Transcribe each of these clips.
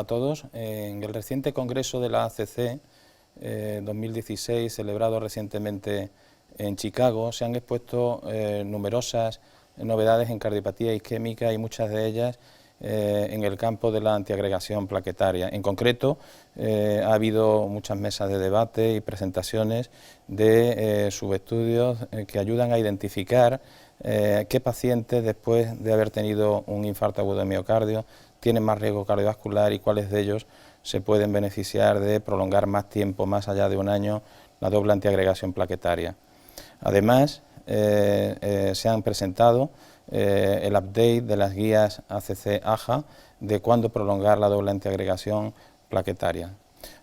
a todos. En el reciente congreso de la ACC 2016, celebrado recientemente en Chicago, se han expuesto numerosas novedades en cardiopatía isquémica y muchas de ellas en el campo de la antiagregación plaquetaria. En concreto, ha habido muchas mesas de debate y presentaciones de subestudios que ayudan a identificar qué pacientes, después de haber tenido un infarto agudo de miocardio, tienen más riesgo cardiovascular y cuáles de ellos se pueden beneficiar de prolongar más tiempo, más allá de un año, la doble antiagregación plaquetaria. Además, se han presentado el update de las guías ACC-AJA de cuándo prolongar la doble antiagregación plaquetaria.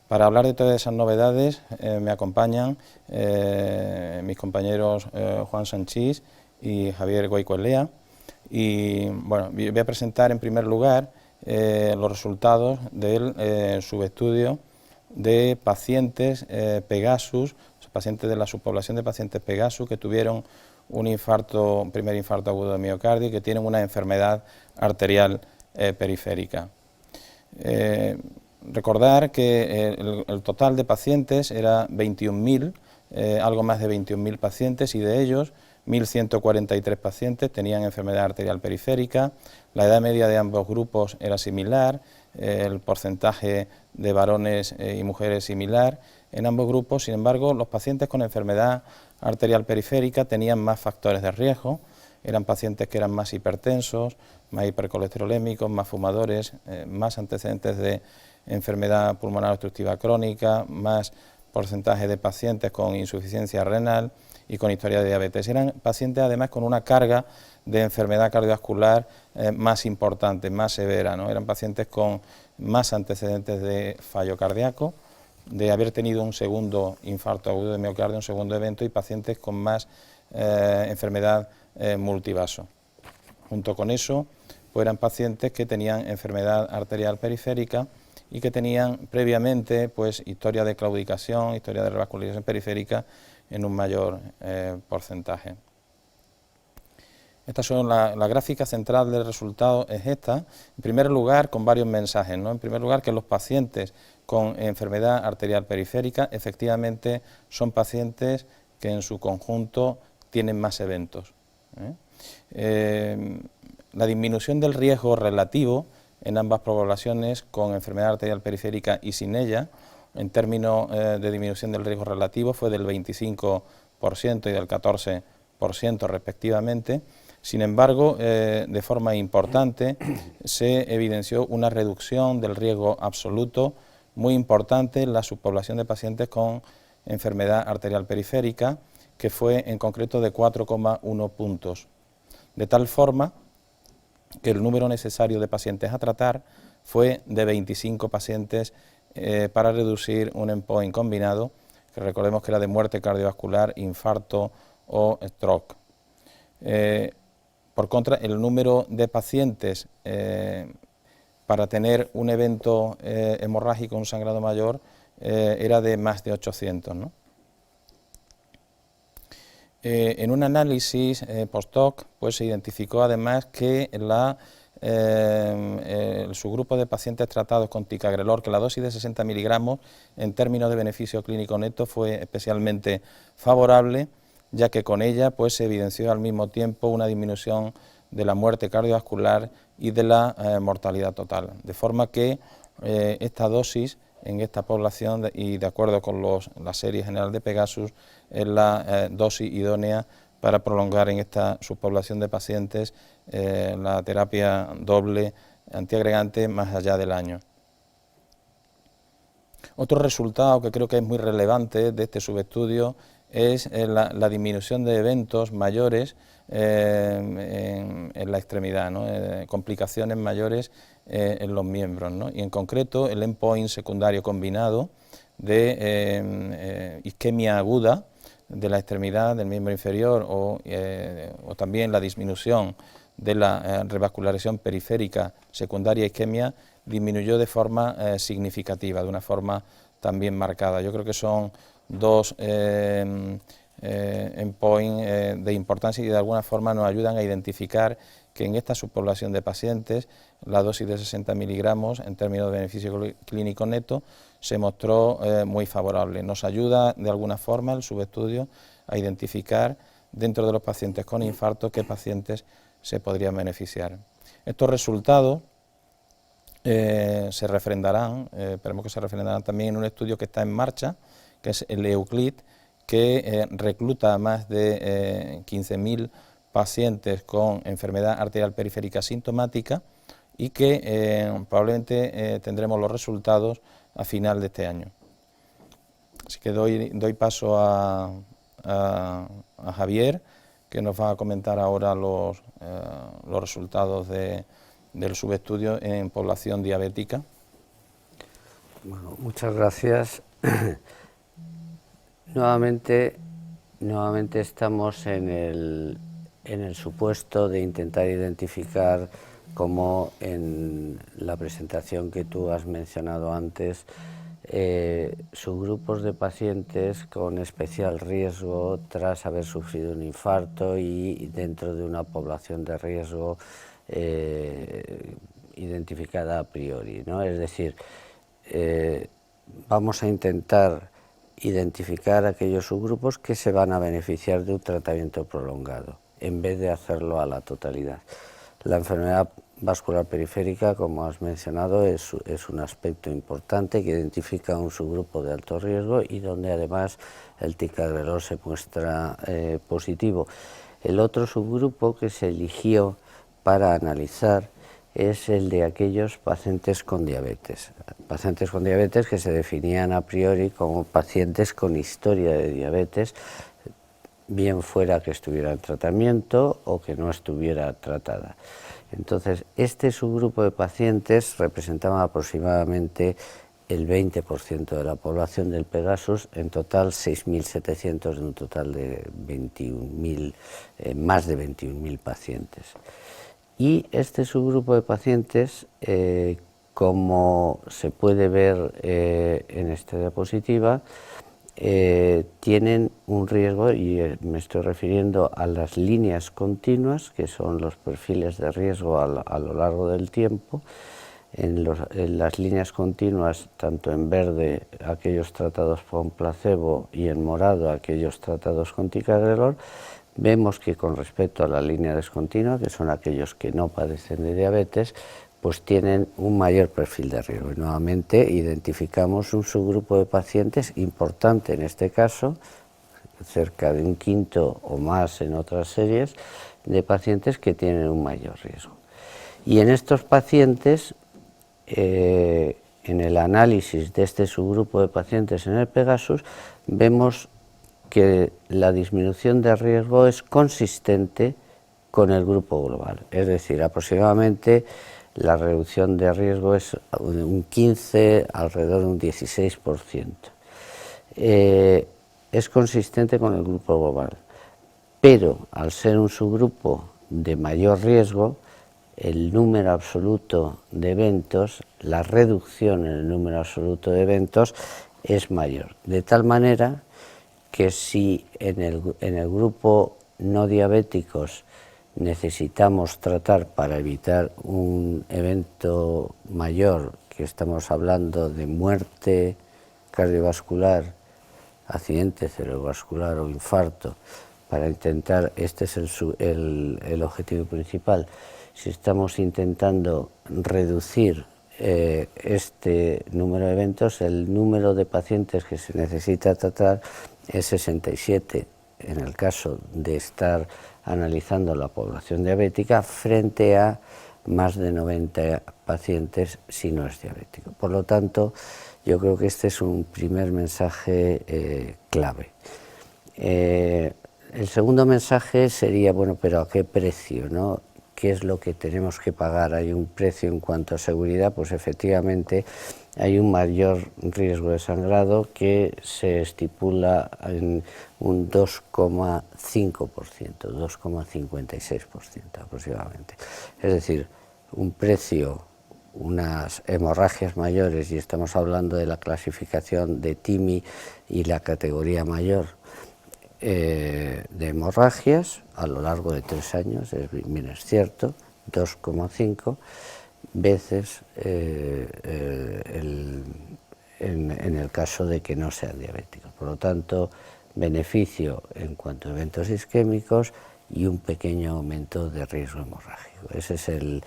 Para hablar de todas esas novedades me acompañan mis compañeros Juan Sanchís y Javier Goicoechea, y bueno, voy a presentar en primer lugar los resultados del subestudio de pacientes Pegasus, pacientes de la subpoblación de pacientes Pegasus que tuvieron un primer infarto agudo de miocardio y que tienen una enfermedad arterial periférica. Recordar que el total de pacientes era 21.000, algo más de 21.000 pacientes, y de ellos 1.143 pacientes tenían enfermedad arterial periférica. La edad media de ambos grupos era similar, el porcentaje de varones y mujeres similar en ambos grupos. Sin embargo, los pacientes con enfermedad arterial periférica tenían más factores de riesgo, eran pacientes que eran más hipertensos, más hipercolesterolémicos, más fumadores, más antecedentes de enfermedad pulmonar obstructiva crónica, más porcentaje de pacientes con insuficiencia renal y con historia de diabetes. Eran pacientes además con una carga de enfermedad cardiovascular más importante, más severa, ¿no? Eran pacientes con más antecedentes de fallo cardíaco, de haber tenido un segundo infarto agudo de miocardio, un segundo evento, y pacientes con más enfermedad multivaso. Junto con eso, pues eran pacientes que tenían enfermedad arterial periférica y que tenían previamente pues historia de claudicación, historia de revascularización periférica en un mayor porcentaje. Estas son la gráfica central del resultado, es esta. En primer lugar, con varios mensajes, ¿no? En primer lugar, que los pacientes con enfermedad arterial periférica efectivamente son pacientes que en su conjunto tienen más eventos. La disminución del riesgo relativo en ambas poblaciones con enfermedad arterial periférica y sin ella, en términos de disminución del riesgo relativo, fue del 25% y del 14% respectivamente. Sin embargo, de forma importante se evidenció una reducción del riesgo absoluto muy importante en la subpoblación de pacientes con enfermedad arterial periférica, que fue en concreto de 4,1 puntos, de tal forma que el número necesario de pacientes a tratar fue de 25 pacientes para reducir un endpoint combinado, que recordemos que era de muerte cardiovascular, infarto o stroke. Por contra, el número de pacientes para tener un evento hemorrágico, un sangrado mayor, era de más de 800, ¿no? En un análisis post-hoc pues, se identificó además que el subgrupo de pacientes tratados con ticagrelor, que la dosis de 60 miligramos en términos de beneficio clínico neto fue especialmente favorable, ya que con ella pues, se evidenció al mismo tiempo una disminución de la muerte cardiovascular y de la mortalidad total, de forma que esta dosis en esta población, y de acuerdo con la serie general de Pegasus, es la dosis idónea para prolongar en esta subpoblación de pacientes la terapia doble antiagregante más allá del año. Otro resultado que creo que es muy relevante de este subestudio es la disminución de eventos mayores en la extremidad, ¿no? Complicaciones mayores en los miembros, ¿no? Y en concreto el endpoint secundario combinado de isquemia aguda de la extremidad del miembro inferior o también la disminución de la revascularización periférica secundaria isquemia disminuyó de forma significativa, de una forma también marcada. Yo creo que son dos endpoints de importancia y de alguna forma nos ayudan a identificar que en esta subpoblación de pacientes la dosis de 60 miligramos en términos de beneficio clínico neto se mostró muy favorable. Nos ayuda de alguna forma el subestudio a identificar dentro de los pacientes con infarto qué pacientes se podrían beneficiar. Estos resultados se refrendarán, esperemos que se refrendarán también en un estudio que está en marcha, que es el EUCLID, que recluta a más de 15.000 pacientes con enfermedad arterial periférica sintomática y que probablemente tendremos los resultados a final de este año. Así que doy paso a Javier, que nos va a comentar ahora los resultados del subestudio en población diabética. Bueno, muchas gracias. Nuevamente estamos en el supuesto de intentar identificar, como en la presentación que tú has mencionado antes, subgrupos de pacientes con especial riesgo tras haber sufrido un infarto y dentro de una población de riesgo identificada a priori, ¿no? Es decir, vamos a intentar identificar aquellos subgrupos que se van a beneficiar de un tratamiento prolongado, en vez de hacerlo a la totalidad. La enfermedad vascular periférica, como has mencionado, es un aspecto importante que identifica un subgrupo de alto riesgo y donde además el ticagrelor se muestra positivo. El otro subgrupo que se eligió para analizar es el de aquellos pacientes con diabetes que se definían a priori como pacientes con historia de diabetes, bien fuera que estuviera en tratamiento o que no estuviera tratada. Entonces, este subgrupo de pacientes representaba aproximadamente el 20% de la población del Pegasus, en total 6.700 de un total de 21.000, más de 21.000 pacientes. Y este subgrupo de pacientes, como se puede ver en esta diapositiva, tienen un riesgo, y me estoy refiriendo a las líneas continuas, que son los perfiles de riesgo a lo largo del tiempo. En las líneas continuas, tanto en verde aquellos tratados con placebo y en morado aquellos tratados con ticagrelor, vemos que con respecto a la línea discontinua, que son aquellos que no padecen de diabetes, pues tienen un mayor perfil de riesgo. Y nuevamente identificamos un subgrupo de pacientes importante en este caso, cerca de un quinto o más en otras series, de pacientes que tienen un mayor riesgo. Y en estos pacientes, en el análisis de este subgrupo de pacientes en el Pegasus, vemos que la disminución de riesgo es consistente con el grupo global, es decir, aproximadamente la reducción de riesgo es un 15, alrededor de un 16%. Es consistente con el grupo global, pero al ser un subgrupo de mayor riesgo, el número absoluto de eventos, la reducción en el número absoluto de eventos es mayor, de tal manera que si en el grupo no diabéticos necesitamos tratar para evitar un evento mayor, que estamos hablando de muerte cardiovascular, accidente cerebrovascular o infarto, para intentar, este es el objetivo principal, si estamos intentando reducir este número de eventos, el número de pacientes que se necesita tratar es 67 en el caso de estar analizando la población diabética frente a más de 90 pacientes si no es diabético. Por lo tanto, yo creo que este es un primer mensaje clave. El segundo mensaje sería, bueno, pero ¿a qué precio, no? ¿Qué es lo que tenemos que pagar? ¿Hay un precio en cuanto a seguridad? Pues efectivamente hay un mayor riesgo de sangrado que se estipula en un 2,5%, 2,56% aproximadamente. Es decir, un precio, unas hemorragias mayores, y estamos hablando de la clasificación de TIMI y la categoría mayor de hemorragias a lo largo de 3 años, bien es cierto, 2,5 veces en el caso de que no sean diabéticos. Por lo tanto, beneficio en cuanto a eventos isquémicos y un pequeño aumento de riesgo hemorrágico. Ese es el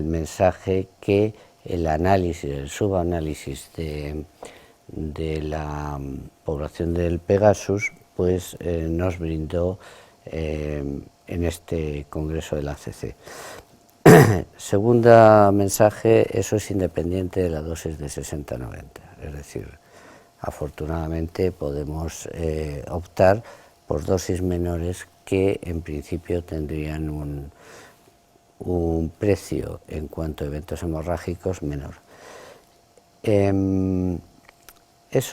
mensaje que el análisis, el subanálisis de la población del Pegasus pues nos brindó en este congreso del ACC. Segundo mensaje, eso es independiente de la dosis de 60-90, es decir, afortunadamente podemos optar por dosis menores que en principio tendrían un precio en cuanto a eventos hemorrágicos menor. Eso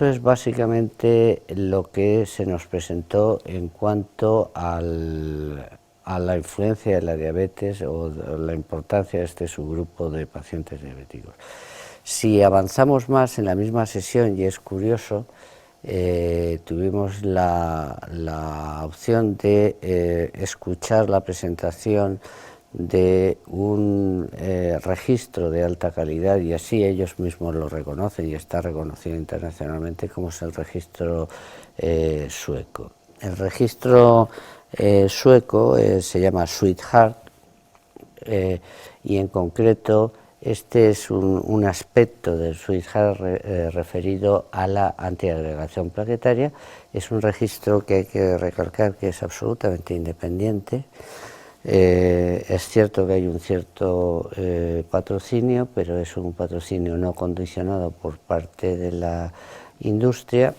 es básicamente lo que se nos presentó en cuanto a la influencia de la diabetes o la importancia de este subgrupo de pacientes diabéticos. Si avanzamos más en la misma sesión, y es curioso, tuvimos la opción de escuchar la presentación de un registro de alta calidad, y así ellos mismos lo reconocen y está reconocido internacionalmente, como es el registro sueco. El registro sueco se llama Sweetheart y en concreto este es un aspecto del Sweetheart referido a la antiagregación plaquetaria. Es un registro que hay que recalcar que es absolutamente independiente. Es cierto que hay un cierto patrocinio, pero es un patrocinio no condicionado por parte de la industria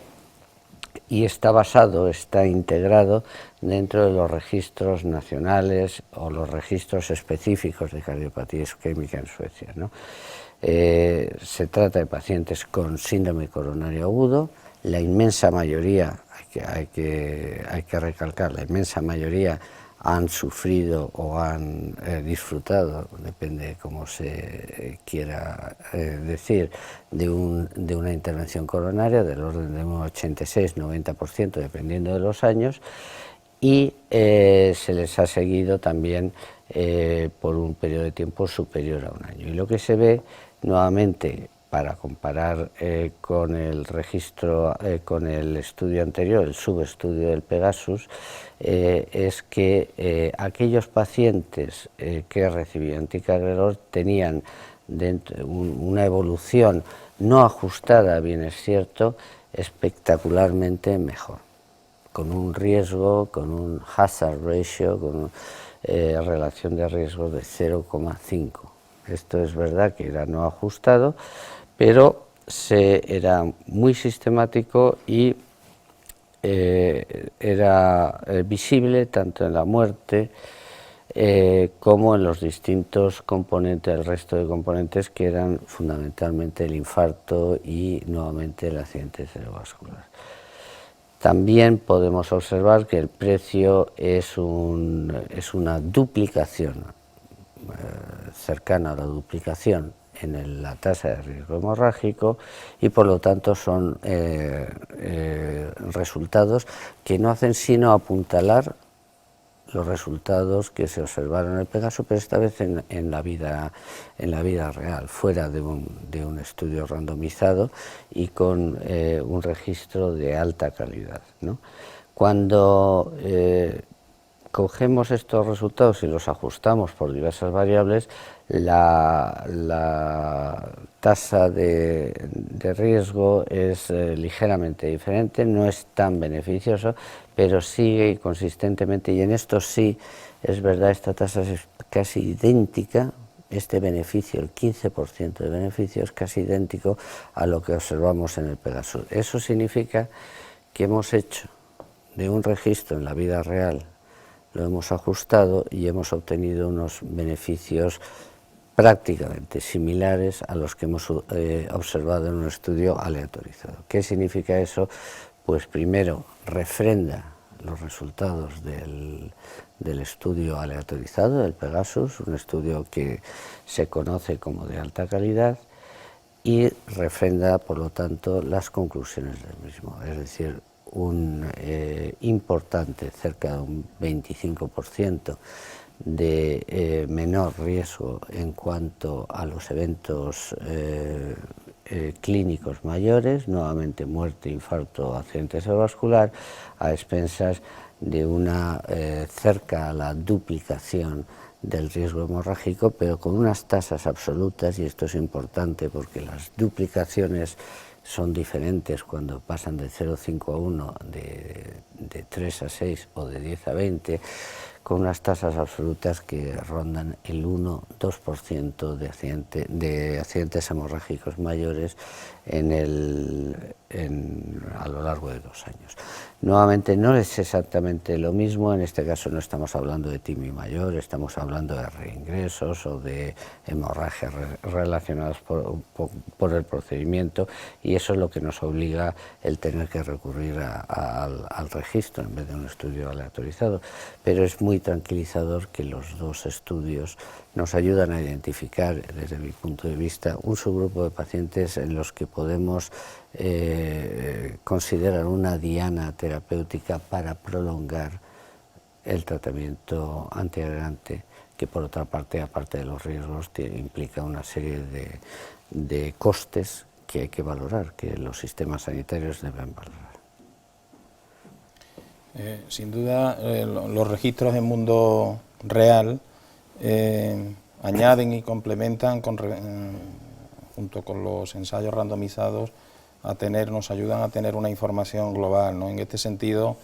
y está basado, está integrado dentro de los registros nacionales o los registros específicos de cardiopatía isquémica en Suecia, ¿no? Se trata de pacientes con síndrome coronario agudo, la inmensa mayoría, hay que recalcar, la inmensa mayoría han sufrido o han disfrutado, depende de cómo se quiera decir, de una intervención coronaria del orden de un 86-90%, dependiendo de los años, y se les ha seguido también por un periodo de tiempo superior a un año. Y lo que se ve nuevamente, para comparar con el registro, con el estudio anterior, el subestudio del Pegasus, es que aquellos pacientes que recibían anticoagulador tenían una evolución no ajustada, bien es cierto, espectacularmente mejor, con un riesgo, con un hazard ratio, con relación de riesgo de 0,5. Esto es verdad que era no ajustado, pero era muy sistemático y era visible tanto en la muerte como en los distintos componentes, el resto de componentes que eran fundamentalmente el infarto y nuevamente el accidente cerebrovascular. También podemos observar que el precio es una duplicación, cercana a la duplicación en la tasa de riesgo hemorrágico, y por lo tanto son resultados que no hacen sino apuntalar los resultados que se observaron en el Pegasus, pero esta vez en la vida real, fuera de un estudio randomizado y con un registro de alta calidad, ¿no? Cuando cogemos estos resultados y los ajustamos por diversas variables, la tasa de riesgo es ligeramente diferente, no es tan beneficioso, pero sigue consistentemente, y en esto sí es verdad, esta tasa es casi idéntica, este beneficio, el 15% de beneficio, es casi idéntico a lo que observamos en el Pegasus. Eso significa que hemos hecho de un registro en la vida real, lo hemos ajustado y hemos obtenido unos beneficios prácticamente similares a los que hemos observado en un estudio aleatorizado. ¿Qué significa eso? Pues primero, refrenda los resultados del estudio aleatorizado, del Pegasus, un estudio que se conoce como de alta calidad, y refrenda, por lo tanto, las conclusiones del mismo, es decir, un importante, cerca de un 25% de menor riesgo en cuanto a los eventos clínicos mayores, nuevamente muerte, infarto, accidente cerebrovascular, a expensas de una cerca a la duplicación del riesgo hemorrágico, pero con unas tasas absolutas, y esto es importante porque las duplicaciones son diferentes cuando pasan de 0,5 a 1, de 3 a 6 o de 10 a 20, con unas tasas absolutas que rondan el 1-2% de accidentes hemorrágicos mayores a lo largo de 2 años. Nuevamente no es exactamente lo mismo, en este caso no estamos hablando de TIMI mayor, estamos hablando de reingresos o de hemorragias relacionadas por el procedimiento, y eso es lo que nos obliga el tener que recurrir al registro en vez de un estudio aleatorizado. Pero es muy tranquilizador que los dos estudios nos ayudan a identificar, desde mi punto de vista, un subgrupo de pacientes en los que podemos considerar una diana terapéutica para prolongar el tratamiento antiagregante, que por otra parte, aparte de los riesgos, implica una serie de costes que hay que valorar, que los sistemas sanitarios deben valorar. Sin duda, los registros en mundo real añaden y complementan junto con los ensayos randomizados nos ayudan a tener una información global, ¿no? En este sentido,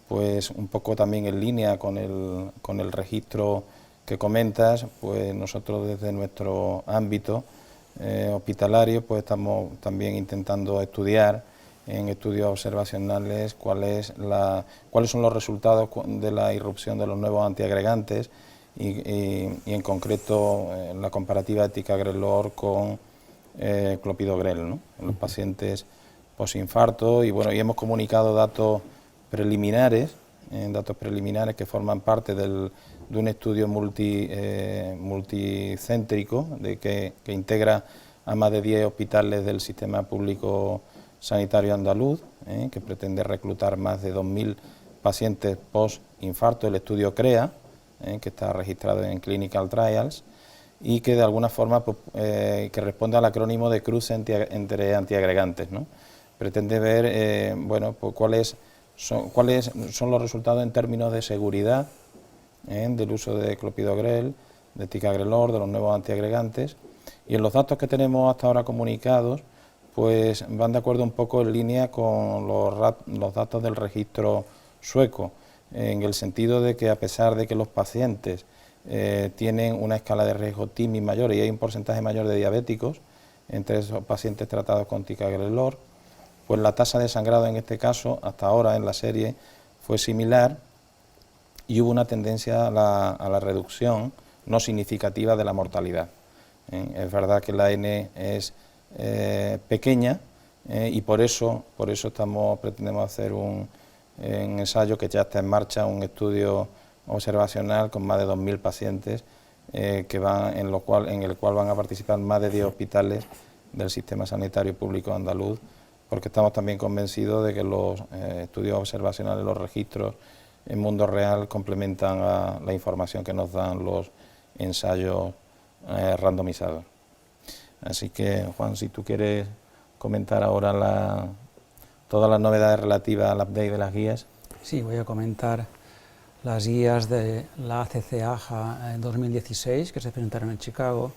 pues un poco también en línea con el registro que comentas, pues nosotros desde nuestro ámbito hospitalario pues estamos también intentando estudiar en estudios observacionales cuáles son los resultados de la irrupción de los nuevos antiagregantes y en concreto la comparativa de ticagrelor con clopidogrel, ¿no? En los pacientes posinfarto, y bueno, y hemos comunicado datos preliminares que forman parte de un estudio multicéntrico que integra a más de 10 hospitales del sistema público sanitario andaluz, que pretende reclutar más de 2.000 pacientes post-infarto, el estudio CREA, que está registrado en Clinical Trials, y que de alguna forma que responde al acrónimo de cruce entre antiagregantes, ¿no? Pretende ver pues cuáles son los resultados en términos de seguridad del uso de clopidogrel, de ticagrelor, de los nuevos antiagregantes, y en los datos que tenemos hasta ahora comunicados pues van de acuerdo un poco en línea con los datos del registro sueco, en el sentido de que a pesar de que los pacientes tienen una escala de riesgo TIMI mayor y hay un porcentaje mayor de diabéticos entre esos pacientes tratados con ticagrelor, pues la tasa de sangrado en este caso, hasta ahora en la serie, fue similar y hubo una tendencia a la reducción no significativa de la mortalidad. Es verdad que la N es pequeña y por eso pretendemos hacer un ensayo que ya está en marcha, un estudio observacional con más de 2.000 pacientes en el cual van a participar más de 10 hospitales del sistema sanitario público andaluz, porque estamos también convencidos de que los estudios observacionales, los registros en mundo real complementan a la información que nos dan los ensayos randomizados. Así que, Juan, si tú quieres comentar ahora todas las novedades relativas al update de las guías. Sí, voy a comentar las guías de la ACC-AJA en 2016 que se presentaron en Chicago,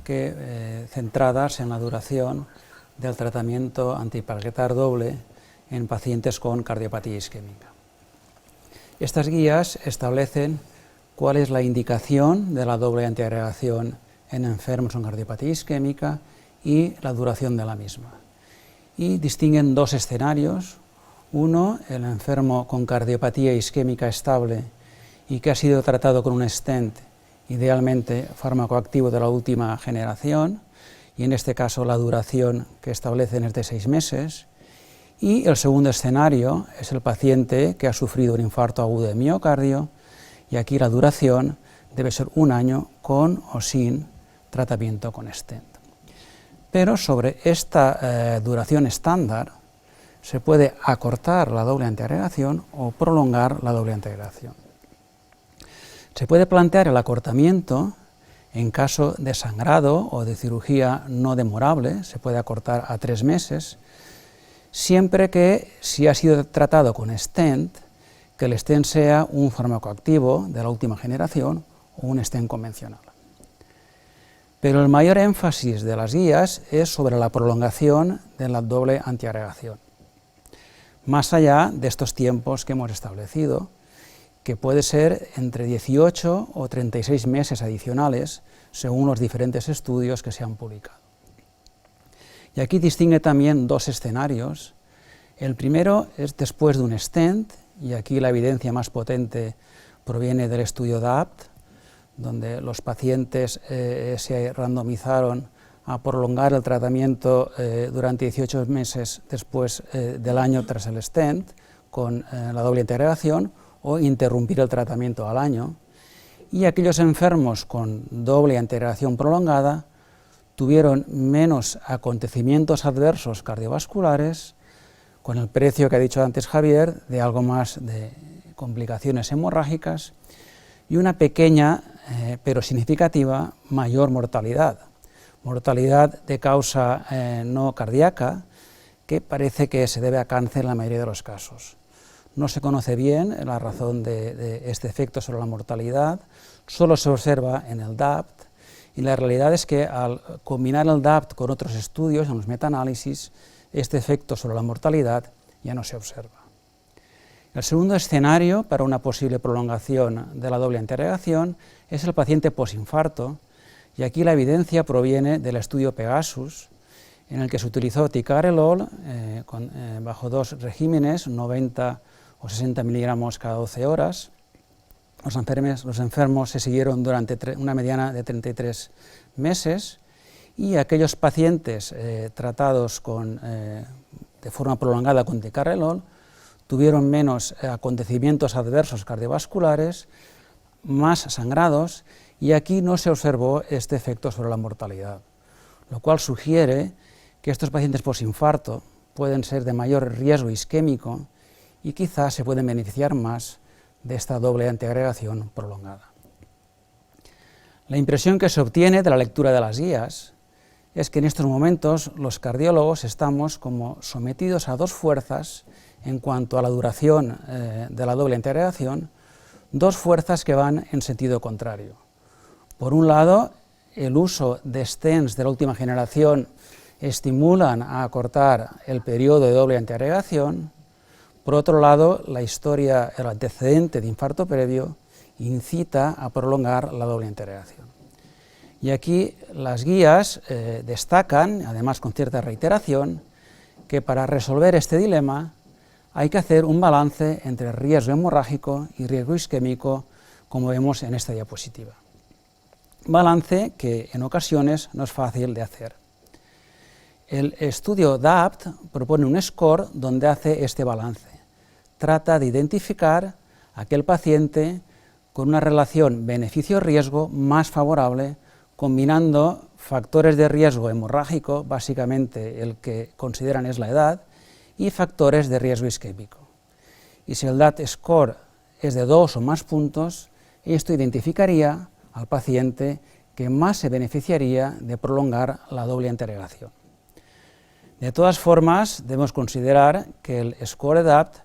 centradas en la duración del tratamiento antiplaquetar doble en pacientes con cardiopatía isquémica. Estas guías establecen cuál es la indicación de la doble antiagregación en enfermos con cardiopatía isquémica y la duración de la misma. Y distinguen dos escenarios: uno, el enfermo con cardiopatía isquémica estable y que ha sido tratado con un stent, idealmente fármaco activo de la última generación, y en este caso la duración que establecen es de 6 meses, y el segundo escenario es el paciente que ha sufrido un infarto agudo de miocardio, y aquí la duración debe ser 1 año con o sin tratamiento con stent. Pero sobre esta duración estándar se puede acortar la doble antiagregación o prolongar la doble antiagregación. Se puede plantear el acortamiento en caso de sangrado o de cirugía no demorable, se puede acortar a 3 meses, siempre que, si ha sido tratado con stent, que el stent sea un fármaco activo de la última generación o un stent convencional. Pero el mayor énfasis de las guías es sobre la prolongación de la doble antiagregación, más allá de estos tiempos que hemos establecido, que puede ser entre 18 o 36 meses adicionales, según los diferentes estudios que se han publicado. Y aquí distingue también 2 escenarios. El primero es después de un stent, y aquí la evidencia más potente proviene del estudio DAPT, donde los pacientes se randomizaron a prolongar el tratamiento durante 18 meses después del año tras el stent, con la doble antiagregación, o interrumpir el tratamiento al año. Y aquellos enfermos con doble antiagregación prolongada tuvieron menos acontecimientos adversos cardiovasculares, con el precio que ha dicho antes Javier, de algo más de complicaciones hemorrágicas, y una pequeña, pero significativa, mayor mortalidad. Mortalidad de causa no cardíaca, que parece que se debe a cáncer en la mayoría de los casos. No se conoce bien la razón de este efecto sobre la mortalidad, solo se observa en el DAPT, y la realidad es que al combinar el DAPT con otros estudios, en los metaanálisis, este efecto sobre la mortalidad ya no se observa. El segundo escenario para una posible prolongación de la doble antiagregación es el paciente posinfarto, y aquí la evidencia proviene del estudio Pegasus, en el que se utilizó ticagrelol bajo 2 regímenes, 90 o 60 miligramos cada 12 horas. Los enfermos se siguieron durante una mediana de 33 meses, y aquellos pacientes tratados de forma prolongada con ticagrelol tuvieron menos acontecimientos adversos cardiovasculares, más sangrados, y aquí no se observó este efecto sobre la mortalidad, lo cual sugiere que estos pacientes posinfarto pueden ser de mayor riesgo isquémico y quizás se pueden beneficiar más de esta doble antiagregación prolongada. La impresión que se obtiene de la lectura de las guías es que en estos momentos los cardiólogos estamos como sometidos a 2 fuerzas en cuanto a la duración de la doble antiagregación, 2 fuerzas que van en sentido contrario. Por un lado, el uso de stents de la última generación estimulan a acortar el periodo de doble antiagregación. Por otro lado, la historia, el antecedente de infarto previo, incita a prolongar la doble antiagregación. Y aquí las guías destacan, además con cierta reiteración, que para resolver este dilema hay que hacer un balance entre riesgo hemorrágico y riesgo isquémico, como vemos en esta diapositiva. Balance que en ocasiones no es fácil de hacer. El estudio DAPT propone un score donde hace este balance. Trata de identificar aquel paciente con una relación beneficio-riesgo más favorable, combinando factores de riesgo hemorrágico, básicamente el que consideran es la edad, y factores de riesgo isquémico. Y si el DAPT score es de 2 o más puntos, esto identificaría al paciente que más se beneficiaría de prolongar la doble antiagregación. De todas formas, debemos considerar que el score DAPT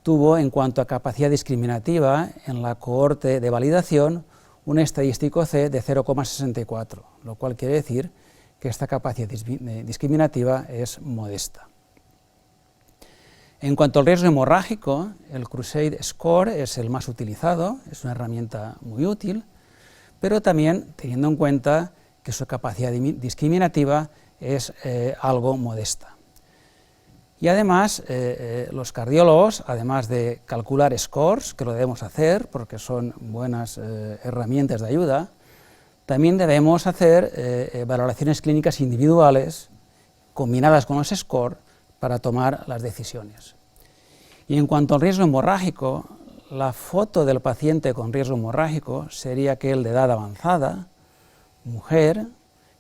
tuvo, en cuanto a capacidad discriminativa, en la cohorte de validación, un estadístico C de 0,64, lo cual quiere decir que esta capacidad discriminativa es modesta. En cuanto al riesgo hemorrágico, el Crusade Score es el más utilizado, es una herramienta muy útil, pero también teniendo en cuenta que su capacidad discriminativa es algo modesta. Y además, los cardiólogos, además de calcular scores, que lo debemos hacer porque son buenas herramientas de ayuda, también debemos hacer valoraciones clínicas individuales combinadas con los scores para tomar las decisiones. Y en cuanto al riesgo hemorrágico, la foto del paciente con riesgo hemorrágico sería aquel de edad avanzada, mujer,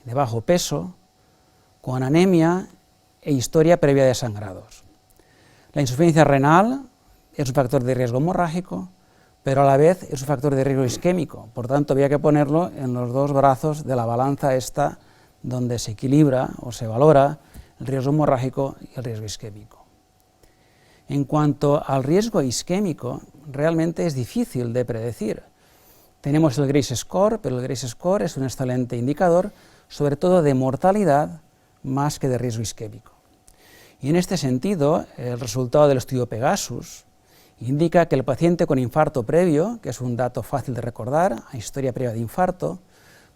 de bajo peso, con anemia e historia previa de sangrados. La insuficiencia renal es un factor de riesgo hemorrágico, pero a la vez es un factor de riesgo isquémico, por tanto había que ponerlo en los dos brazos de la balanza esta, donde se equilibra o se valora el riesgo hemorrágico y el riesgo isquémico. En cuanto al riesgo isquémico, realmente es difícil de predecir. Tenemos el Grace Score, pero el Grace Score es un excelente indicador, sobre todo de mortalidad, más que de riesgo isquémico. Y en este sentido, el resultado del estudio Pegasus indica que el paciente con infarto previo, que es un dato fácil de recordar, a historia previa de infarto,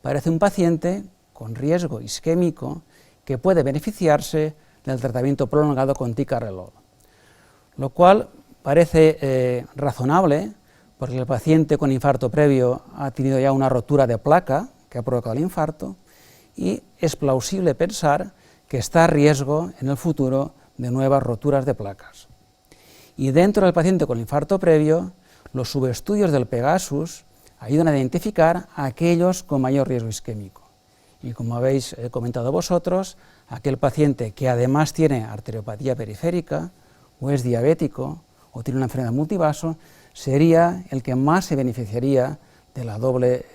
parece un paciente con riesgo isquémico que puede beneficiarse del tratamiento prolongado con ticagrelor, lo cual parece razonable porque el paciente con infarto previo ha tenido ya una rotura de placa que ha provocado el infarto y es plausible pensar que está a riesgo en el futuro de nuevas roturas de placas. Y dentro del paciente con infarto previo, los subestudios del Pegasus ayudan a identificar a aquellos con mayor riesgo isquémico. Y como habéis comentado vosotros, aquel paciente que además tiene arteriopatía periférica, o es diabético, o tiene una enfermedad multivaso, sería el que más se beneficiaría de la doble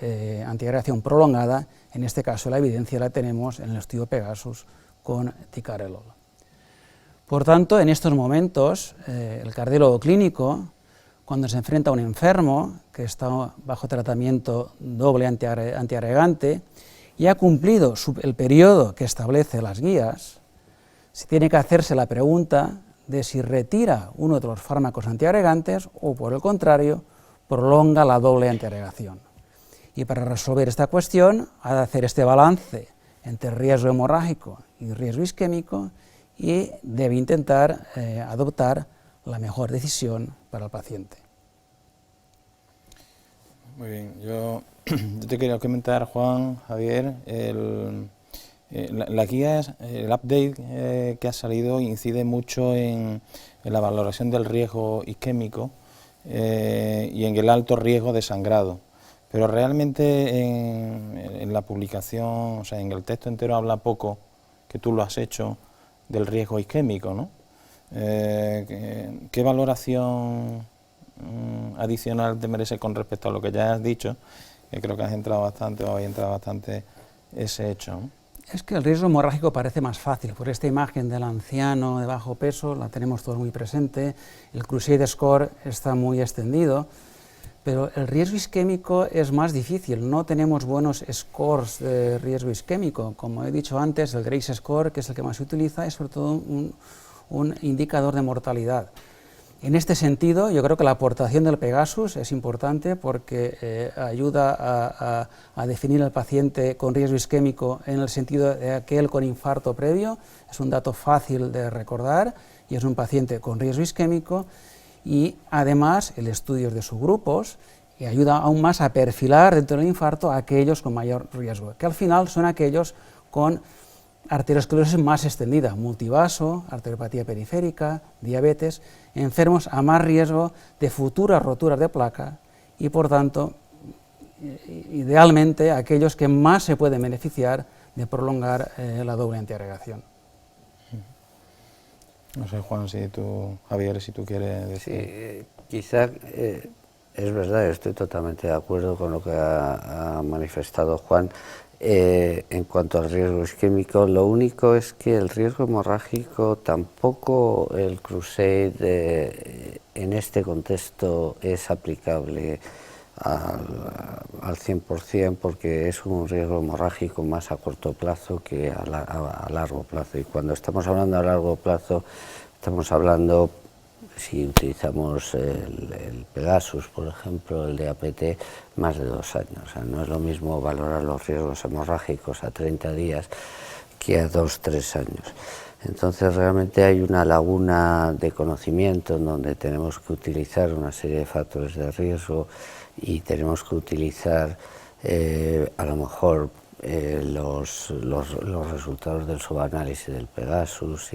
antiagregación prolongada. En este caso la evidencia la tenemos en el estudio Pegasus con ticagrelor. Por tanto, en estos momentos, el cardiólogo clínico, cuando se enfrenta a un enfermo que está bajo tratamiento doble antiagregante y ha cumplido el periodo que establece las guías, se tiene que hacerse la pregunta de si retira uno de los fármacos antiagregantes o, por el contrario, prolonga la doble antiagregación. Y para resolver esta cuestión ha de hacer este balance entre riesgo hemorrágico y riesgo isquémico y debe intentar adoptar la mejor decisión para el paciente. Muy bien, yo te quería comentar, Juan, Javier, la guía, el update que ha salido incide mucho en la valoración del riesgo isquémico y en el alto riesgo de sangrado, pero realmente en la publicación, o sea, en el texto entero habla poco, que tú lo has hecho, del riesgo isquémico, ¿no? ¿Qué valoración adicional te merece con respecto a lo que ya has dicho? Que creo que has entrado bastante, o habéis entrado bastante ese hecho, ¿no? Es que el riesgo hemorrágico parece más fácil, por esta imagen del anciano de bajo peso, la tenemos todos muy presente, el Crusade Score está muy extendido, pero el riesgo isquémico es más difícil, no tenemos buenos scores de riesgo isquémico. Como he dicho antes, el Grace Score, que es el que más se utiliza, es sobre todo un indicador de mortalidad. En este sentido, yo creo que la aportación del Pegasus es importante porque ayuda a definir al paciente con riesgo isquémico en el sentido de aquel con infarto previo, es un dato fácil de recordar y es un paciente con riesgo isquémico, y además el estudio de subgrupos y ayuda aún más a perfilar dentro del infarto a aquellos con mayor riesgo, que al final son aquellos con arteriosclerosis más extendida, multivaso, arteriopatía periférica, diabetes, enfermos a más riesgo de futuras roturas de placa y, por tanto, idealmente aquellos que más se pueden beneficiar de prolongar la doble antiagregación. No sé, Juan, Javier, si tú quieres decir. Sí, quizá es verdad, estoy totalmente de acuerdo con lo que ha manifestado Juan. En cuanto al riesgo isquémico, lo único es que el riesgo hemorrágico tampoco el Crusade en este contexto es aplicable al 100% porque es un riesgo hemorrágico más a corto plazo que a largo plazo. Y cuando estamos hablando a largo plazo, estamos hablando, si utilizamos el Pegasus, por ejemplo, el de APT, más de 2 años. O sea, no es lo mismo valorar los riesgos hemorrágicos a 30 días que a 2-3 años. Entonces realmente hay una laguna de conocimiento en donde tenemos que utilizar una serie de factores de riesgo y tenemos que utilizar a lo mejor los resultados del subanálisis del Pegasus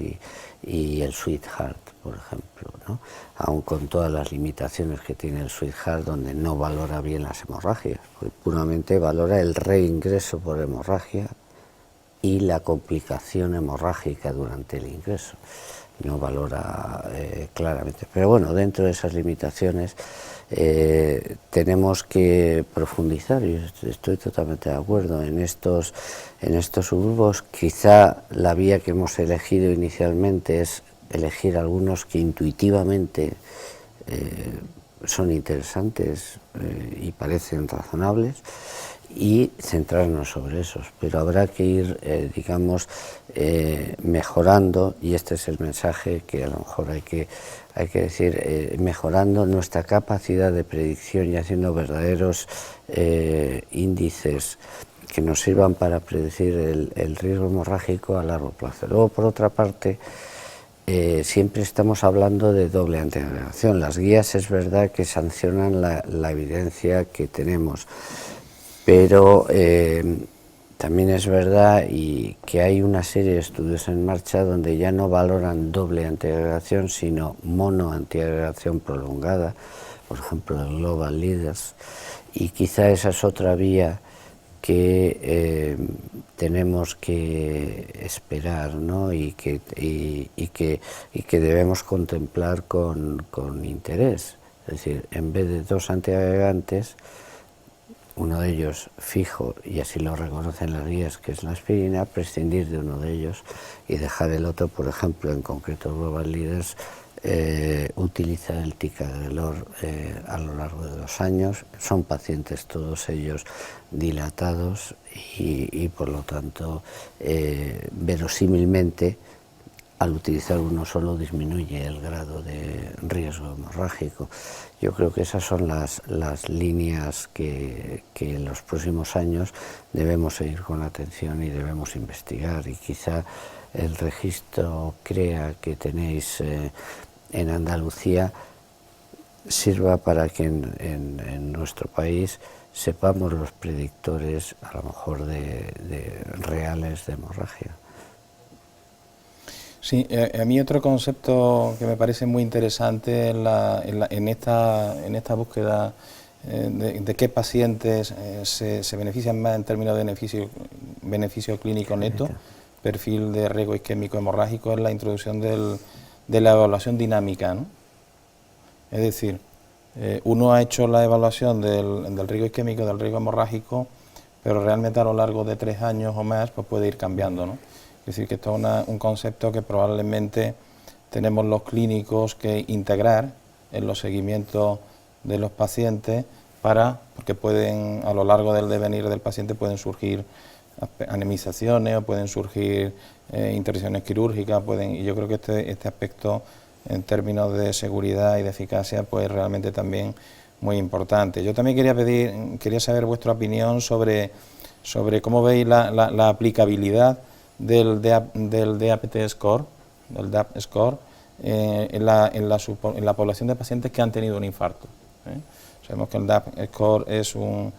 y el Sweetheart, por ejemplo, ¿no? Aun con todas las limitaciones que tiene el Sweetheart, donde no valora bien las hemorragias, porque puramente valora el reingreso por hemorragia y la complicación hemorrágica durante el ingreso. no valora claramente. Pero bueno, dentro de esas limitaciones tenemos que profundizar, y estoy totalmente de acuerdo, en estos subgrupos. Quizá la vía que hemos elegido inicialmente es elegir algunos que intuitivamente son interesantes y parecen razonables, y centrarnos sobre esos, pero habrá que ir, digamos, mejorando, y este es el mensaje que a lo mejor hay que decir, mejorando nuestra capacidad de predicción y haciendo verdaderos índices que nos sirvan para predecir el riesgo hemorrágico a largo plazo. Luego, por otra parte, siempre estamos hablando de doble antiagregación. Las guías es verdad que sancionan la evidencia que tenemos, pero también es verdad y que hay una serie de estudios en marcha donde ya no valoran doble antiagregación, sino mono antiagregación prolongada, por ejemplo el Global Leaders, y quizá esa es otra vía que tenemos que esperar, ¿no? y que debemos contemplar con interés. Es decir, en vez de dos antiagregantes, uno de ellos fijo, y así lo reconocen las guías, que es la aspirina, prescindir de uno de ellos y dejar el otro. Por ejemplo, en concreto Global Leaders utiliza el ticagrelor a lo largo de 2 años. Son pacientes todos ellos dilatados y por lo tanto verosímilmente al utilizar uno solo disminuye el grado de riesgo hemorrágico. Yo creo que esas son las líneas que en los próximos años debemos seguir con atención y debemos investigar, y quizá el registro CREA que tenéis en Andalucía sirva para que en nuestro país sepamos los predictores a lo mejor de reales de hemorragia. Sí, a mí otro concepto que me parece muy interesante en esta búsqueda de qué pacientes se benefician más en términos de beneficio clínico neto, perfil de riesgo isquémico hemorrágico, es la introducción de la evaluación dinámica, ¿no? Es decir, uno ha hecho la evaluación del riesgo isquémico, del riesgo hemorrágico, pero realmente a lo largo de 3 años o más pues puede ir cambiando, ¿no? Es decir, que esto es un concepto que probablemente tenemos los clínicos que integrar en los seguimientos de los pacientes porque pueden, a lo largo del devenir del paciente, pueden surgir anemizaciones o pueden surgir intervenciones quirúrgicas, y yo creo que este aspecto en términos de seguridad y de eficacia pues realmente también muy importante. Yo también quería saber vuestra opinión sobre cómo veis la aplicabilidad del DAPT score, del DAP score, en la población de pacientes que han tenido un infarto. Sabemos que el DAP score es un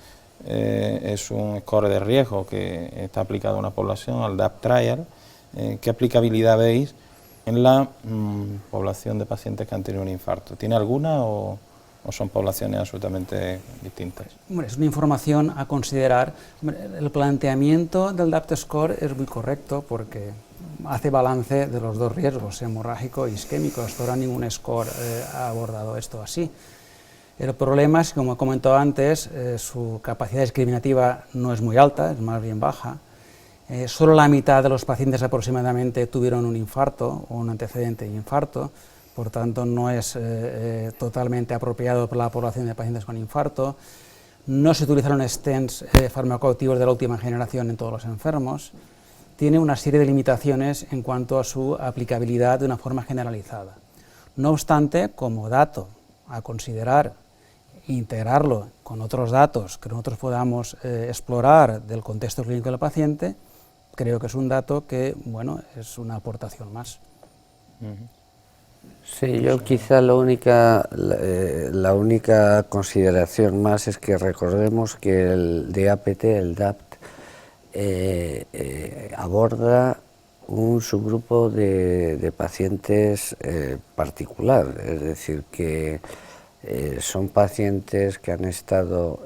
score de riesgo que está aplicado a una población, al DAP trial. ¿Qué aplicabilidad veis en la población de pacientes que han tenido un infarto? ¿Tiene alguna o son poblaciones absolutamente distintas? Hombre, es una información a considerar. El planteamiento del DAPT score es muy correcto porque hace balance de los dos riesgos, hemorrágico e isquémico. Hasta ahora ningún score ha abordado esto así. El problema es que, como he comentado antes, su capacidad discriminativa no es muy alta, es más bien baja. Solo la mitad de los pacientes aproximadamente tuvieron un infarto o un antecedente de infarto. Por tanto, no es totalmente apropiado para la población de pacientes con infarto. No se utilizaron stents farmacoactivos de la última generación en todos los enfermos. Tiene una serie de limitaciones en cuanto a su aplicabilidad de una forma generalizada. No obstante, como dato a considerar e integrarlo con otros datos que nosotros podamos explorar del contexto clínico del paciente, creo que es un dato que, bueno, es una aportación más. Sí, yo quizá la única consideración más es que recordemos que el DAPT, el DAPT, aborda un subgrupo de pacientes particular, es decir, que son pacientes que han estado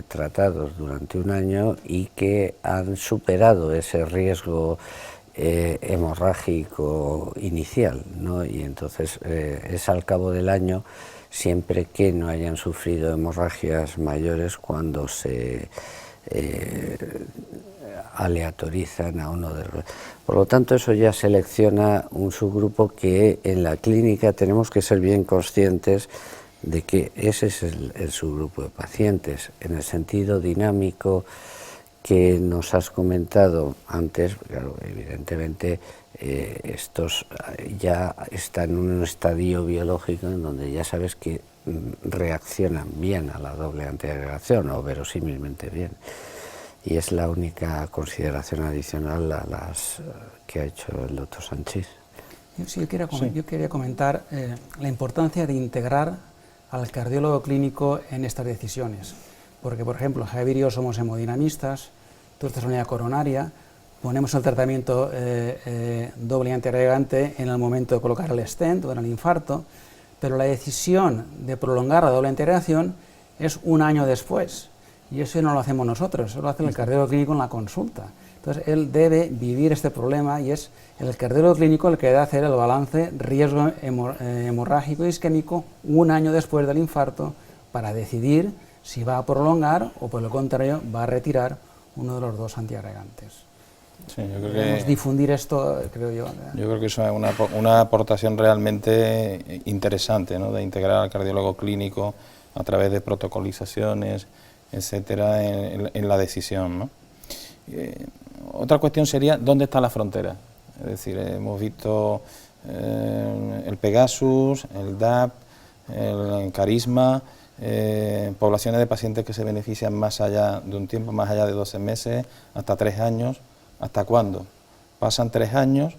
tratados durante un año y que han superado ese riesgo hemorrágico inicial, ¿no? Y entonces es al cabo del año, siempre que no hayan sufrido hemorragias mayores, cuando se aleatorizan a uno de los... Por lo tanto, eso ya selecciona un subgrupo que en la clínica tenemos que ser bien conscientes de que ese es el subgrupo de pacientes, en el sentido dinámico que nos has comentado antes. Claro, evidentemente estos ya están en un estadio biológico en donde ya sabes que reaccionan bien a la doble antiagregación, o verosímilmente bien. Y es la única consideración adicional a las que ha hecho el doctor Sanchis. Yo quería comentar la importancia de integrar al cardiólogo clínico en estas decisiones. Porque, por ejemplo, Javier y yo somos hemodinamistas, tú estás en unidad coronaria, ponemos el tratamiento doble antiagregante en el momento de colocar el stent o en el infarto, pero la decisión de prolongar la doble antiagregación es un año después. Y eso no lo hacemos nosotros, eso lo hace el cardiólogo clínico en la consulta. Entonces, él debe vivir este problema y es el cardiólogo clínico el que debe hacer el balance riesgo hemorrágico isquémico un año después del infarto para decidir si va a prolongar o, por lo contrario, va a retirar uno de los dos antiagregantes. Sí, yo creo Debemos difundir esto, creo yo. Yo creo que eso es una aportación realmente interesante, ¿no?, de integrar al cardiólogo clínico a través de protocolizaciones, etcétera, en la decisión, ¿no? Otra cuestión sería ¿dónde está la frontera? Es decir, hemos visto el Pegasus, el DAP, el Carisma, poblaciones de pacientes que se benefician más allá de un tiempo, más allá de 12 meses, hasta 3 años. ¿Hasta cuándo? Pasan 3 años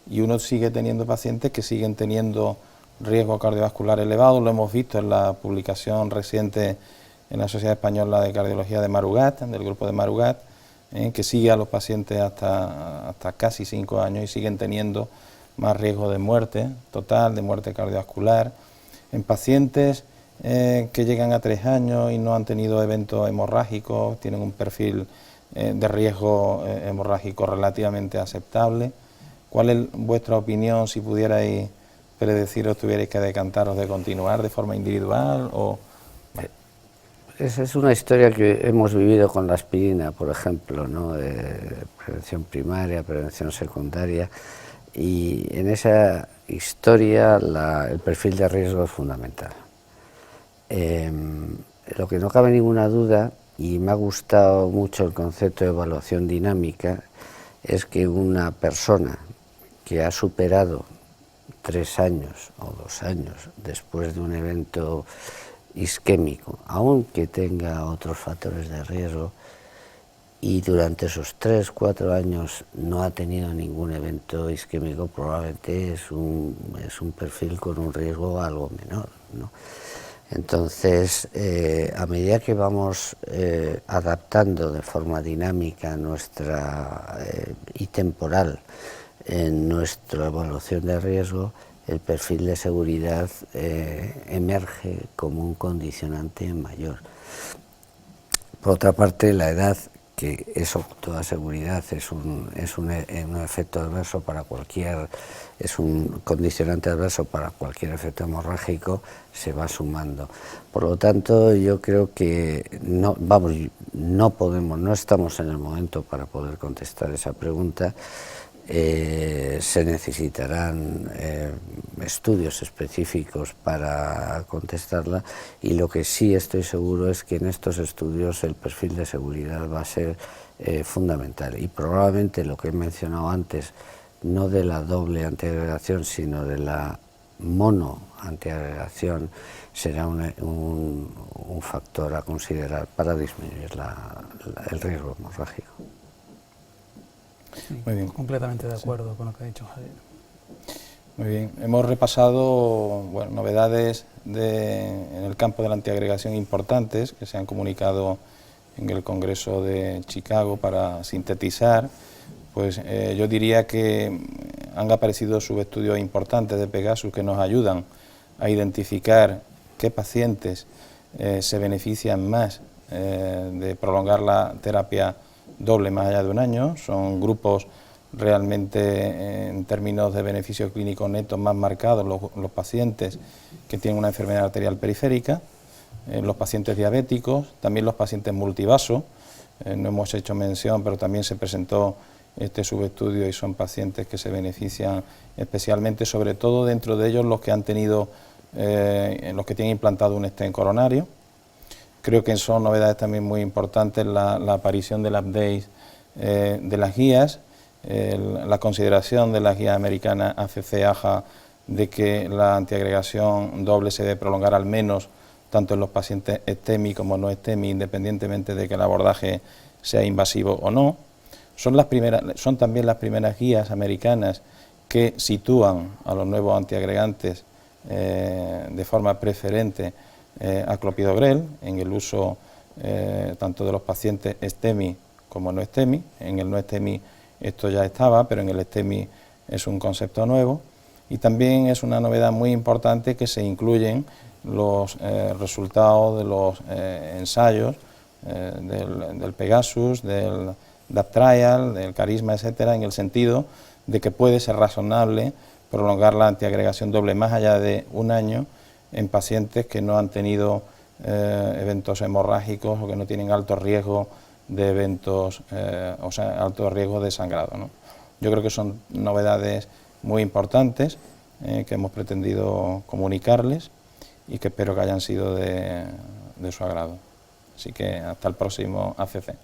y uno sigue teniendo pacientes que siguen teniendo riesgo cardiovascular elevado. Lo hemos visto en la publicación reciente en la Sociedad Española de Cardiología de Marugat, del grupo de Marugat, que sigue a los pacientes hasta casi 5 años y siguen teniendo más riesgo de muerte total, de muerte cardiovascular. En pacientes que llegan a 3 años y no han tenido eventos hemorrágicos, tienen un perfil de riesgo hemorrágico relativamente aceptable. ¿Cuál es vuestra opinión, si pudierais predeciros, tuvierais que decantaros de continuar de forma individual? O Esa es una historia que hemos vivido con la aspirina, por ejemplo, ¿no? Prevención primaria, prevención secundaria, y en esa historia el perfil de riesgo es fundamental. Lo que no cabe ninguna duda, y me ha gustado mucho el concepto de evaluación dinámica, es que una persona que ha superado 3 años o 2 años después de un evento isquémico, aunque tenga otros factores de riesgo, y durante esos 3-4 años no ha tenido ningún evento isquémico, probablemente es un perfil con un riesgo algo menor, ¿no? Entonces, a medida que vamos adaptando de forma dinámica y temporal en nuestra evaluación de riesgo, el perfil de seguridad emerge como un condicionante mayor. Por otra parte, la edad, que eso, toda seguridad, es un efecto adverso para es un condicionante adverso para cualquier efecto hemorrágico, se va sumando. Por lo tanto, yo creo que no estamos en el momento para poder contestar esa pregunta. Se necesitarán estudios específicos para contestarla, y lo que sí estoy seguro es que en estos estudios el perfil de seguridad va a ser fundamental, y probablemente lo que he mencionado antes, no de la doble antiagregación sino de la mono antiagregación, será un factor a considerar para disminuir el riesgo hemorrágico. Sí, muy bien. Completamente de acuerdo con lo que ha dicho Javier. Muy bien, hemos repasado novedades en el campo de la antiagregación importantes que se han comunicado en el Congreso de Chicago. Para sintetizar, pues yo diría que han aparecido subestudios importantes de Pegasus que nos ayudan a identificar qué pacientes se benefician más de prolongar la terapia doble más allá de un año. Son grupos realmente en términos de beneficio clínico neto más marcados los pacientes que tienen una enfermedad arterial periférica, los pacientes diabéticos, también los pacientes multivasos. No hemos hecho mención, pero también se presentó este subestudio y son pacientes que se benefician especialmente, sobre todo dentro de ellos los que han tenido, los que tienen implantado un stent coronario. Creo que son novedades también muy importantes la aparición del update de las guías, la consideración de las guías americanas ACC-AJA de que la antiagregación doble se debe prolongar al menos tanto en los pacientes STEMI como no STEMI, independientemente de que el abordaje sea invasivo o no. Son también las primeras guías americanas que sitúan a los nuevos antiagregantes de forma preferente a clopidogrel en el uso tanto de los pacientes STEMI como no STEMI. En el no STEMI esto ya estaba, pero en el STEMI es un concepto nuevo. Y también es una novedad muy importante que se incluyen los resultados de los ensayos del Pegasus, del DAP-Trial, del Carisma, etcétera, en el sentido de que puede ser razonable prolongar la antiagregación doble más allá de un año en pacientes que no han tenido eventos hemorrágicos o que no tienen alto riesgo de eventos, o sea, alto riesgo de sangrado, ¿no? Yo creo que son novedades muy importantes que hemos pretendido comunicarles y que espero que hayan sido de su agrado. Así que hasta el próximo ACC.